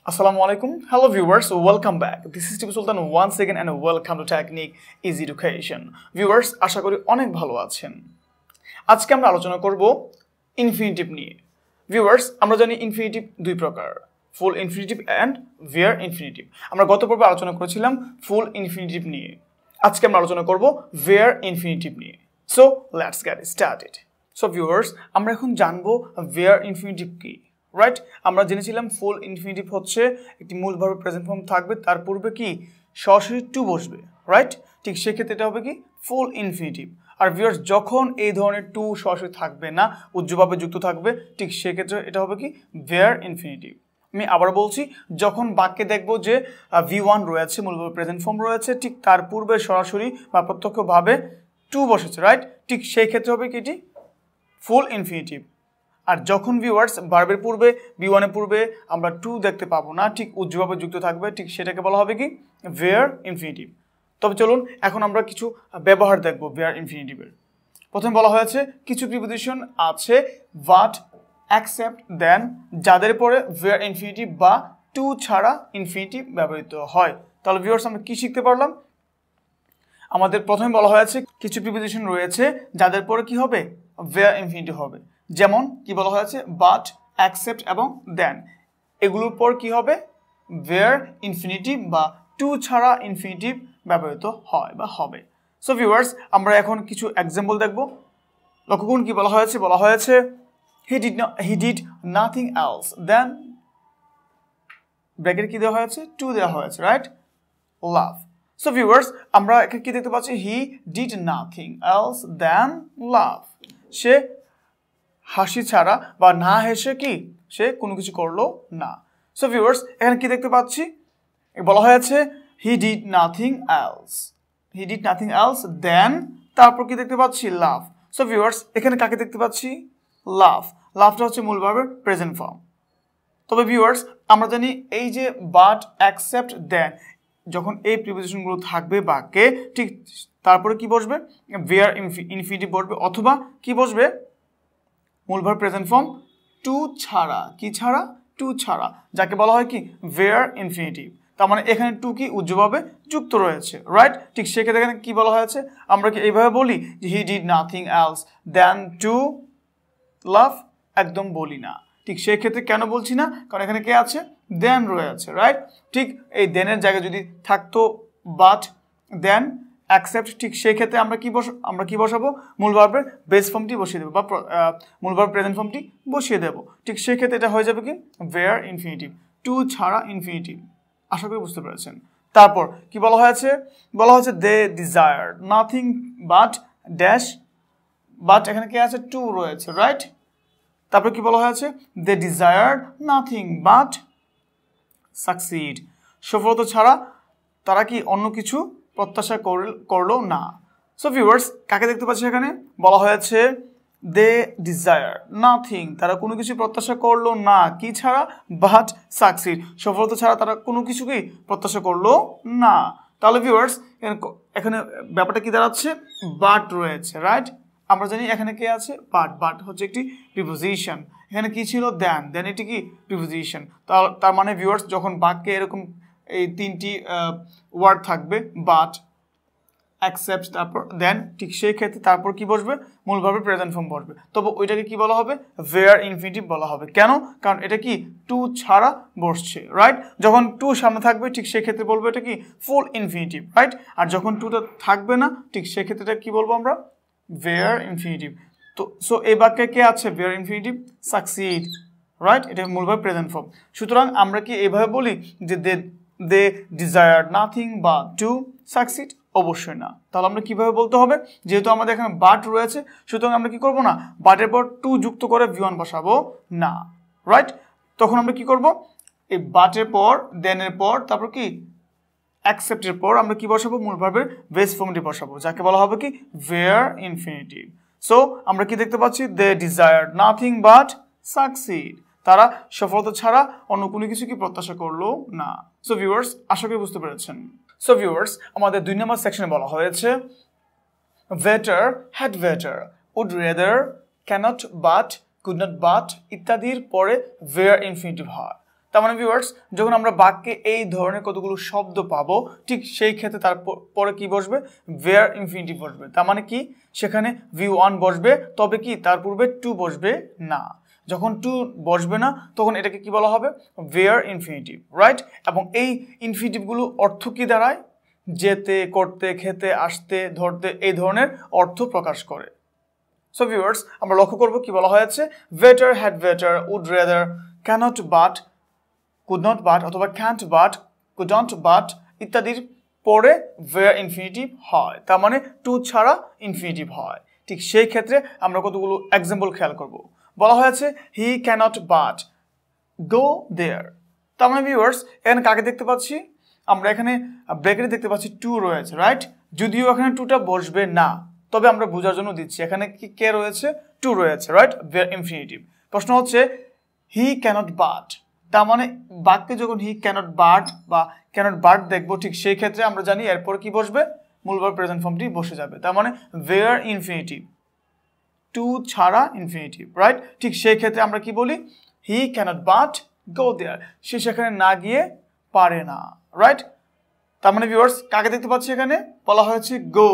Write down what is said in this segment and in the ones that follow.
Assalamu alaikum. Hello viewers, welcome back. This is Tipu Sultan once again and welcome to Technique Easy Education. Viewers, আশা করি অনেক ভালো আছেন। আজকে আমরা আলোচনা করব ইনফিনিটিভ নিয়ে। ভিউয়ার্স, আমরা জানি ইনফিনিটিভ দুই প্রকার, ফুল ইনফিনিটিভ এন্ড ভিয়ার ইনফিনিটিভ। আমরা গত পর্বে আলোচনা করেছিলাম ফুল ইনফিনিটিভ নিয়ে। আজকে আমরা আলোচনা করব ভিয়ার ইনফিনিটিভ নিয়ে। So let's get started. So viewers, আমরা এখন জানবো ভিয়ার ইনফিনিটিভ কি। রাইট, আমরা জেনেছিলাম ফুল ইনফিনিটিভ হচ্ছে একটি মূল ভার্ব প্রেজেন্ট ফর্ম থাকবে, তার পূর্বে কি সরাসরি টু বসবে। রাইট, ঠিক সেক্ষেত্রে এটা হবে কি ফুল ইনফিনিটিভ। আর ভিউয়ার্স, যখন এই ধরনের টু সরাসরি থাকবে না, উজ্জ্বলভাবে যুক্ত থাকবে, ঠিক সেক্ষেত্রে এটা হবে কি ভিয়ার ইনফিনিটিভ। আমি আবার বলছি, যখন বাক্যে দেখবো যে V1 রয়েছে, মূল ভার্ব প্রেজেন্ট ফর্ম রয়েছে, ঠিক তার পূর্বে সরাসরি বা প্রত্যক্ষভাবে টু বসেছে। রাইট, ঠিক সেই ক্ষেত্রে হবে কি এটি ফুল ইনফিনিটিভ। আর যখন ভিউয়ার্স ভার্বের পূর্বে V1 এর পূর্বে আমরা টু দেখতে পাবো না, ঠিক উজ্জ্বলভাবে যুক্ত থাকবে, ঠিক সেটাকে বলা হবে কি ভিয়ার ইনফিনিটিভ। তবে চলুন এখন আমরা কিছু ব্যবহার দেখব ভিয়ার ইনফিনিটিভের। প্রথমে বলা হয়েছে কিছু প্রিপোজিশন আছে বাট, অ্যাকসেপ্ট, দেন, যাদের পরে ভিয়ার ইনফিনিটিভ বা টু ছাড়া ইনফিনিটিভ ব্যবহৃত হয়। তাহলে ভিউয়ার্স, আমরা কি শিখতে পারলাম? আমাদের প্রথমে বলা হয়েছে কিছু প্রিপোজিশন রয়েছে যাদের পরে কি হবে ভিয়ার ইনফিনিটিভ হবে। যেমন কি বলা হয়েছে বাট, অ্যাকসেপ্ট এবং দেন, এগুলোর পর কি হবে ভিয়ার ইনফিনিটিভ বা টু ছাড়া ইনফিনিটিভ ব্যবহৃত হয় বা হবে। সো ভিউয়ার্স, আমরা এখন কিছু এক্সাম্পল দেখব। লক্ষ্য করুন কি বলা হয়েছে he did nothing else then, bracket কি দেওয়া হয়েছে টু দেওয়া হয়েছে। রাইট, লাভ। সো ভিউয়ার্স, আমরা এখানে কি দেখতে পাচ্ছি হি ডিড নাথিং এলস দেন লাভ, সে হাসি ছাড়া বা না হেসে কি সে কোনো কিছু করলো না। সো ভিউয়ার্স, এখানে কি দেখতে পাচ্ছি বলা হয়েছে হি ডিড নাথিং এলস দেন, তারপর কি দেখতে পাচ্ছি লাভ। সো ভিউয়ার্স, এখানে কাকে দেখতে পাচ্ছি লাভটা হচ্ছে মূল ভার্বের প্রেজেন্ট ফর্ম। তবে ভিউয়ার্স, আমরা জানি এই যে বাট, অ্যাকসেপ্ট, দেন, যখন এই প্রিপোজিশনগুলো থাকবে বাক্যে, ঠিক তারপরে কি বসবে ভিয়ার ইনফিনিটিভ বসবে, অথবা কি বসবে মূল ভার্ব প্রেজেন্ট ফর্ম টু ছাড়া। কি ছাড়া? টু ছাড়া, যাকে বলা হয় কি ভিয়ার ইনফিনিটিভ। তার মানে এখানে টু কি উজ্জ্বলভাবে যুক্ত রয়েছে। রাইট, ঠিক সেক্ষেত্রে এখানে কি বলা হয়েছে, আমরা কি এইভাবে বলি যে he did nothing else than to love? একদম বলি না। ঠিক সেই ক্ষেত্রে কেন বলছি না? কারণ এখানে কে আছে দেন রয়েছে। রাইট, ঠিক এই দেনের জায়গায় যদি থাকতো বাট, দেন, অ্যাকসেপ্ট, ঠিক সেই ক্ষেত্রে আমরা কি বসাবো মূল ভার্বের বেস ফর্মটি বসিয়ে দেবো বা মূল ভার্ব প্রেজেন্ট ফর্মটি বসিয়ে দেবো। ঠিক সেই ক্ষেত্রে এটা হয়ে যাবে কি ভিয়ার ইনফিনিটিভ, টু ছাড়া ইনফিনিটিভ। আশা করি বুঝতে পেরেছেন। তারপর কি বলা হয়েছে they desire nothing but dash, but এখানে কি আছে টু রয়েছে। রাইট, তারপর কি বলা হয়েছে they desire nothing but succeed, সফলতা ছাড়া তারা কি অন্য কিছু প্রত্যাশা করলো না। সো ভিউয়ার্স, কাকে দেখতে পাচ্ছি এখানে বলা হয়েছে দে ডিজায়ার নাথিং, তারা কোনো কিছু প্রত্যাশা করলো না, কি ছাড়া বাট সাকসিড, সফলতা ছাড়া তারা কোনো কিছুকেই প্রত্যাশা করলো না। তাহলে ভিউয়ার্স, এখানে ব্যাপারটা কি দাঁড়াচ্ছে বাট রয়েছে। রাইট, আমরা জানি এখানে কে আছে বাট হচ্ছে একটি প্রিপোজিশন। এখানে কি ছিল দেন এটি কি প্রিপোজিশন। তার মানে ভিউয়ার্স, যখন বাক্যে এরকম এই তিনটি ওয়ার্ড থাকবে বাট, অ্যাকসেপ্ট, তারপর দেন, ঠিক সেই ক্ষেত্রে তারপর কি বসবে মূল ভার্বের প্রেজেন্ট ফর্ম বসবে। তবে ওইটাকে কি বলা হবে ভিয়ার ইনফিনিটিভ বলা হবে। কেন? কারণ এটা কি টু ছাড়া বসছে। রাইট, যখন টু সামনে থাকবে ঠিক সেই ক্ষেত্রে বলবো এটা কি ফুল ইনফিনিটিভ। রাইট, আর যখন টুটা থাকবে না ঠিক সেই ক্ষেত্রে এটা কি বলবো আমরা ভিয়ার ইনফিনিটিভ। তো সো এই বাক্যে কে আছে ভিয়ার ইনফিনিটিভ সাকসিড। রাইট, এটা মূল ভার্ব প্রেজেন্ট ফর্ম। সুতরাং আমরা কি এইভাবে বলি যে দে ডিজায়ার নাথিং বা টু সাকসিড? অবশ্যই না। তাহলে আমরা কিভাবে বলতে হবে, যেহেতু আমাদের এখানে বাট রয়েছে, সুতরাং আমরা কি করব না বাটের পর টু যুক্ত করে V1 বসাবো না। রাইট, তখন আমরা কি করব এই বাটের পর দেনের পর তারপর কি অ্যাকসেপ্টের পর আমরা কি বসাবো মূল ভার্বের বেস ফর্মটি বসাবো, যাকে বলা হবে কি ভিয়ার ইনফিনিটিভ। সো আমরা কি দেখতে পাচ্ছি দে ডিজায়ার নাথিং বাট সাকসিড, তারা সফলতা ছাড়া অন্য কোনো কিছু কি প্রত্যাশা করলো না। সো ভিউয়ার্স, আশা করি বুঝতে পেরেছেন। সো ভিউয়ার্স, আমাদের 2 নম্বর সেকশনে বলা হয়েছে better, had better, would rather, cannot but, could not but ইত্যাদির পরে ভিয়ার ইনফিনিটিভ হয়। তার মানে ভিউয়ার্স যখন আমরা বাক্যে এই ধরনের কতগুলো শব্দ পাবো ঠিক সেই ক্ষেত্রে তারপরে কি বসবে where ইনফিনিটিভ বসবে তার মানে কি সেখানে V1 বসবে তবে কি তার পূর্বে টু বসবে না যখন টু বসবে না তখন এটাকে কি বলা হবে where ইনফিনিটিভ রাইট এবং এই ইনফিনিটিভগুলো অর্থ কি দাঁড়ায় যেতে করতে খেতে আসতে ধরতে এই ধরনের অর্থ প্রকাশ করে সো ভিউয়ার্স আমরা লক্ষ্য করব কি বলা হয়েছে better had better would rather cannot but could not but অথবা can't but couldn't but ইত্যাদির পরে where ইনফিনিটিভ হয় তার মানে টু ছাড়া ইনফিনিটিভ হয় ঠিক সেই ক্ষেত্রে আমরা কতগুলো एग्जांपल খেয়াল করব বলা হয়েছে he cannot but go there তার মানে ভিউয়ার্স এখানে কাকে দেখতে পাচ্ছি আমরা এখানে ব্র্যাকেটে দেখতে পাচ্ছি টু রয়েছে রাইট যদিও এখানে টুটা বসবে না তবে আমরা বোঝার জন্য দিচ্ছি এখানে কি কে রয়েছে টু রয়েছে রাইট where ইনফিনিটিভ প্রশ্ন হচ্ছে he cannot but তার মানে বাক্যে যখন he cannot but বা cannot but দেখবো ঠিক সেই ক্ষেত্রে আমরা জানি এরপর কি বসবে মূল ভার্ব প্রেজেন্ট ফর্মটি বসে যাবে তার মানে where ইনফিনিটিভ টু ছাড়া ইনফিনিটিভ রাইট ঠিক সেই ক্ষেত্রে আমরা কি বলি he cannot but go there সে সেখানে না গিয়ে পারে না রাইট তার মানে ভিউয়ার্স কাকে দেখতে পাচ্ছি এখানে বলা হয়েছে go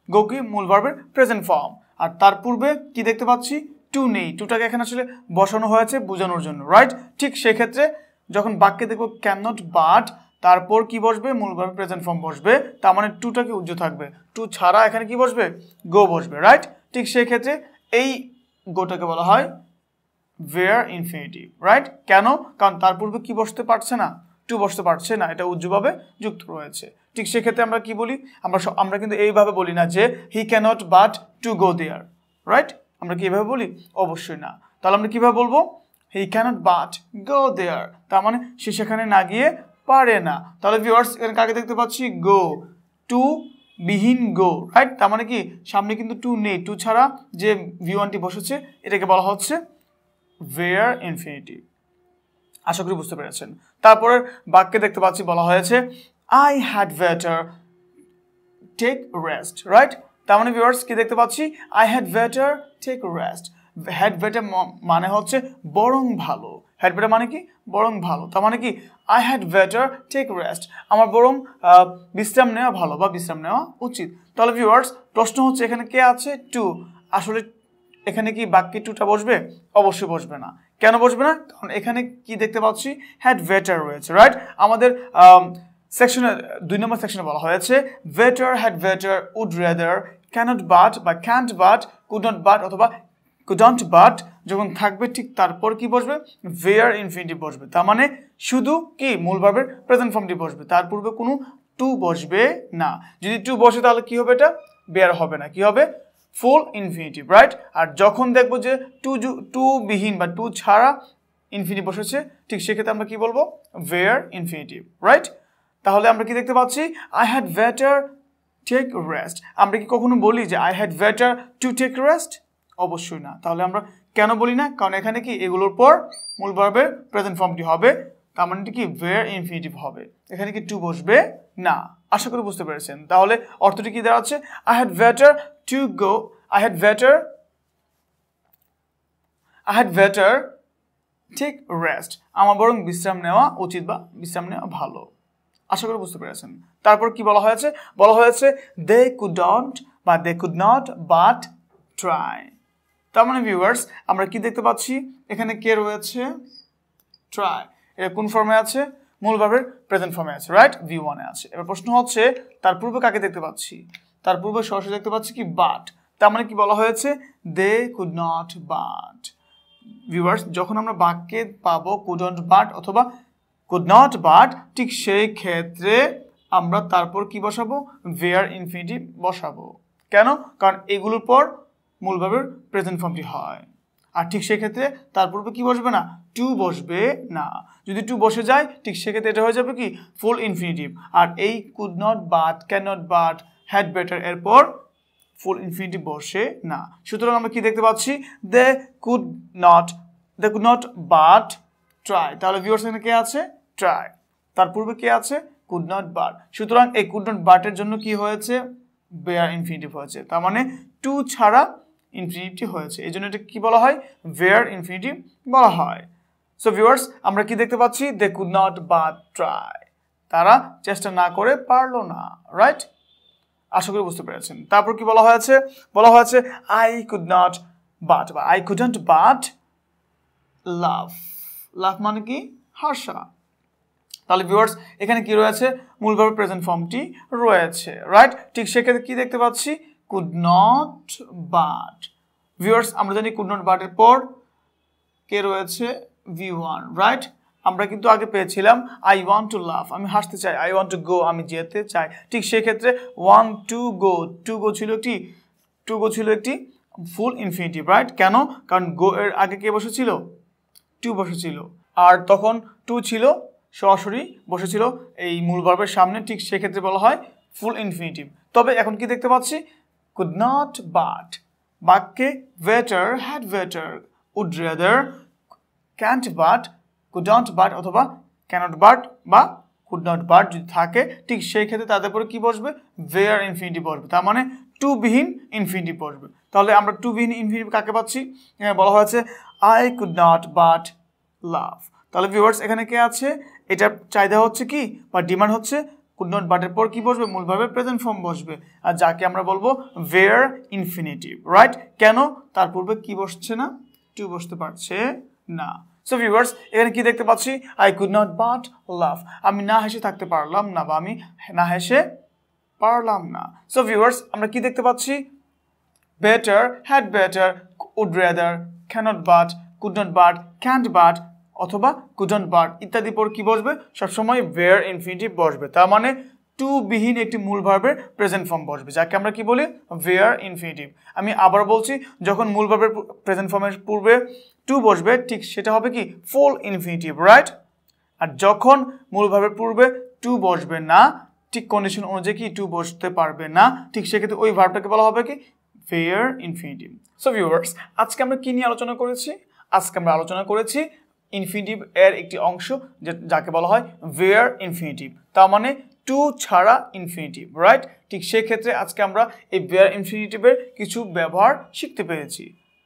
go কি মূল ভার্বের প্রেজেন্ট ফর্ম আর তার পূর্বে কি দেখতে পাচ্ছি টু নেই টুটাকে এখানে আসলে বসানো হয়েছে বোঝানোর জন্য রাইট ঠিক সেই ক্ষেত্রে যখন বাক্যে দেখব cannot but তারপর কি বসবে মূল ভার্বের প্রেজেন্ট ফর্ম বসবে তার মানে টুটা কি উজ্জ্ব থাকবে টু ছাড়া এখানে কি বসবে go বসবে রাইট ঠিক সেই ক্ষেত্রে এই গোটাকে বলা হয় where ইনফিনিটিভ রাইট কেন কারণ তার পূর্বে কি বসতে পারছে না টু বসতে পারছে না এটা উজ্জ্বভাবে যুক্ত রয়েছে ঠিক সেই ক্ষেত্রে আমরা কি বলি আমরা কিন্তু এইভাবে বলি না যে he cannot but to go there right আমরা কি এইভাবে বলি অবশ্যই না তাহলে আমরা কিভাবে বলবো he cannot but go there তার মানে সে সেখানে না গিয়ে পারে না তাহলে ভিউয়ার্স এখানে কাকে দেখতে পাচ্ছি go টু বিহীন go রাইট তার মানে কি সামনে কিন্তু টু নেই টু ছাড়া যে V1টি বসেছে এটাকে বলা হচ্ছে where ইনফিনিটিভ আশা করি বুঝতে পেরেছেন তারপরে বাক্যে দেখতে পাচ্ছি বলা হয়েছে I had better take rest right তার মানে ভিউয়ার্স কি দেখতে পাচ্ছি I had better take rest had better মানে হচ্ছে বরং ভালো had better মানে কি বরং ভালো তার মানে কি I had better take rest আমার বরং বিশ্রাম নেওয়া ভালো বা বিশ্রাম নেওয়া উচিত তাহলে ভিউয়ার্স প্রশ্ন হচ্ছে এখানে কে আছে টু আসলে এখানে কি বাক্যে টুটা বসবে অবশ্যই বসবে না কেন বসবে না কারণ এখানে কি দেখতে পাচ্ছি had better রয়েছে রাইট আমাদের সেকশনে 2 নম্বর সেকশনে বলা হয়েছে better had better would rather cannot but বা can't but could not but অথবা couldn't but যখন থাকবে ঠিক তারপর কি বসবে where ইনফিনিটিভ বসবে তার মানে শুধু কি মূল ভার্বের প্রেজেন্ট ফর্মটি বসবে তার পূর্বে কোনো টু বসবে না যদি টু বসে তাহলে কি হবে এটা বেয়ার হবে না কি হবে ফুল ইনফিনিটিভ রাইট আর যখন দেখবো যে টু বিহীন বা টু ছাড়া ইনফিনিটিভ বসেছে ঠিক সেক্ষেত্রে আমরা কি বলবো where ইনফিনিটিভ রাইট তাহলে আমরা কি দেখতে পাচ্ছি I had better take rest আমরা কি কখনো বলি যে I had better to take rest অবশ্যই না তাহলে আমরা কেন বলি না কারণ এখানে কি এগুলোর পর মূল ভার্বের প্রেজেন্ট ফর্মটি হবে তার মানে কি where ইনফিনিটিভ হবে এখানে কি টু বসবে না আশা করি বুঝতে পেরেছেন তাহলে অর্থটি কি দাঁড়াচ্ছে I had better to go I had better take rest আমার বরং বিশ্রাম নেওয়া উচিত বা বিশ্রাম নেওয়া ভালো আশা করি বুঝতে পেরেছেন তারপর কি বলা হয়েছে they couldn't বা they could not but try তার মানে ভিউয়ার্স আমরা কি দেখতে পাচ্ছি এখানে কে রয়েছে try এটা কোন ফর্মে আছে মূল ভার্বের প্রেজেন্ট ফর্মে আছে রাইট V1 এ আছে এবার প্রশ্ন হচ্ছে তার পূর্বে কাকে দেখতে পাচ্ছি তার পূর্বে সরাসরি দেখতে পাচ্ছি কি but তার মানে কি বলা হয়েছে they could not but viewers যখন আমরা বাক্যে পাবো couldn't but অথবা could not but ঠিক সেই ক্ষেত্রে আমরা তারপর কি বসাবো where ইনফিনিটিভ বসাবো কেন কারণ এগুলোর পর মূল ভার্বের প্রেজেন্ট ফর্মটি হয় আর ঠিক সেই ক্ষেত্রে তার পূর্বে কি বসবে না টু বসবে না যদি টু বসে যায় ঠিক সেক্ষেত্রে এটা হয়ে যাবে কি ফুল ইনফিনিটিভ আর এই could not but can not but had better এরপর ফুল ইনফিনিটিভ বসে না সুতরাং আমরা কি দেখতে পাচ্ছি they could not but try তাহলে ভিউয়ার্স এখানে কে আছে ট্রাই তার পূর্বে কে আছে কুড নট বাট সুতরাং এই কুড নট বাটের জন্য কি হয়েছে বেয়ার ইনফিনিটিভ হয়েছে তার মানে টু ছাড়া ইনফিনিটিভ হয়েছে এই জন্য এটা কি বলা হয় where ইনফিনিটিভ বলা হয় সো ভিউয়ার্স আমরা কি দেখতে পাচ্ছি they could not but try তারা চেষ্টা না করে পারলো না রাইট আশা করি বুঝতে পেরেছেন তারপর কি বলা হয়েছে আই কুড নট বাট বা আই কুডন্ট বাট লাভ মানে কি হাসা তাহলে ভিউয়ার্স এখানে কি রয়েছে মূল ভার্বের প্রেজেন্ট ফর্মটি রয়েছে রাইট ঠিক সেক্ষেত্রে কি দেখতে পাচ্ছি কুড নট বাট ভিউয়ার্স আমরা জানি কুড নট বাট এর পর কে রয়েছে V1 রাইট আমরা কিন্তু আগে পেয়েছিলাম আই ওয়ান্ট টু লাভ আমি হাসতে চাই আই ওয়ান্ট টু গো আমি যেতে চাই ঠিক সেই ক্ষেত্রে ওয়ান্ট টু গো ছিল একটি ফুল ইনফিনিটিভ রাইট কেন কারণ গো এর আগে কে বসেছিল টু বসেছিল আর তখন টু ছিল সরাসরি বসেছিল এই মূল ভার্বের সামনে ঠিক সেই ক্ষেত্রে বলা হয় ফুল ইনফিনিটিভ তবে এখন কি দেখতে পাচ্ছি কুড নট বাট বাক্যে better had better would rather can't but couldn't but অথবা cannot but বা could not but যদি থাকে ঠিক সেই ক্ষেত্রে তাদের পরে কি বসবে where ইনফিনিটিভ বসবে তার মানে টু বিহীন ইনফিনিটিভ বসবে তাহলে আমরা টু বিহীন ইনফিনিটিভ কাকে পাচ্ছি বলা হয়েছে I could not but love তাহলে ভিউয়ার্স এখানে কে আছে এটা চাহিদা হচ্ছে কি বা ডিমান্ড হচ্ছে could not but এর পর কি বসবে মূল ভাবে প্রেজেন্ট ফর্ম বসবে আর যাকে আমরা বলবো where ইনফিনিটিভ রাইট কেন তার পূর্বে কি বসছে না টু বসতে পারছে না সো ভিউয়ার্স এখানে কি দেখতে পাচ্ছি আই কুড নট বাট লাভ আমি না হেসে থাকতে পারলাম না বা আমি না হেসে পারলাম না সো ভিউয়ার্স আমরা কি দেখতে পাচ্ছি better had better would rather cannot but could not but can't but অথবা কুডন্ট বাট ইত্যাদি পর কি বসবে সবসময় ওয়্যার ইনফিনিটিভ বসবে তার মানে টু বিহীন একটি মূল ভার্বের প্রেজেন্ট ফর্ম বসবে যাকে আমরা কি বলি ওয়্যার ইনফিনিটিভ আমি আবার বলছি যখন মূল ভার্বের প্রেজেন্ট ফর্মের পূর্বে টু বসবে ঠিক সেটা হবে কি ফুল ইনফিনিটিভ রাইট আর যখন মূল ভার্বের পূর্বে টু বসবে না ঠিক কন্ডিশন অনুযায়ী কি টু বসতে পারবে না ঠিক সেক্ষেত্রে ওই ভার্বটাকে বলা হবে কি ওয়্যার ইনফিনিটিভ সো ভিউয়ার্স আজকে আমরা কি নিয়ে আলোচনা করেছি আজকে আমরা আলোচনা করেছি ইনফিনিটিভ এর একটি অংশ যাকে বলা হয় ওয়্যার ইনফিনিটিভ তার মানে টু ছাড়া ইনফিনিটিভ রাইট ঠিক সেই ক্ষেত্রে আজকে আমরা এই ওয়্যার ইনফিনিটিভের কিছু ব্যবহার শিখতে পেরেছি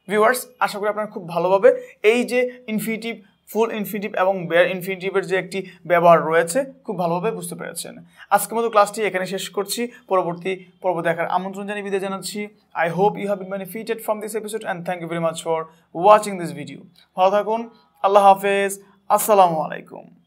ভিউয়ার্স আশা করি আপনারা খুব ভালোভাবে এই যে ইনফিনিটিভ ফুল ইনফিনিটিভ এবং ওয়্যার ইনফিনিটিভের যে একটি ব্যবহার রয়েছে খুব ভালোভাবে বুঝতে পেরেছেন আজকের মতো ক্লাসটি এখানে শেষ করছি পরবর্তী পর্ব দেখার আমন্ত্রণ জানিয়ে বিদায় জানাচ্ছি I hope you have been benefited from this episode and thank you very much for watching this video ভালো থাকুন আল্লাহ হাফেজ আসসালামু আলাইকুম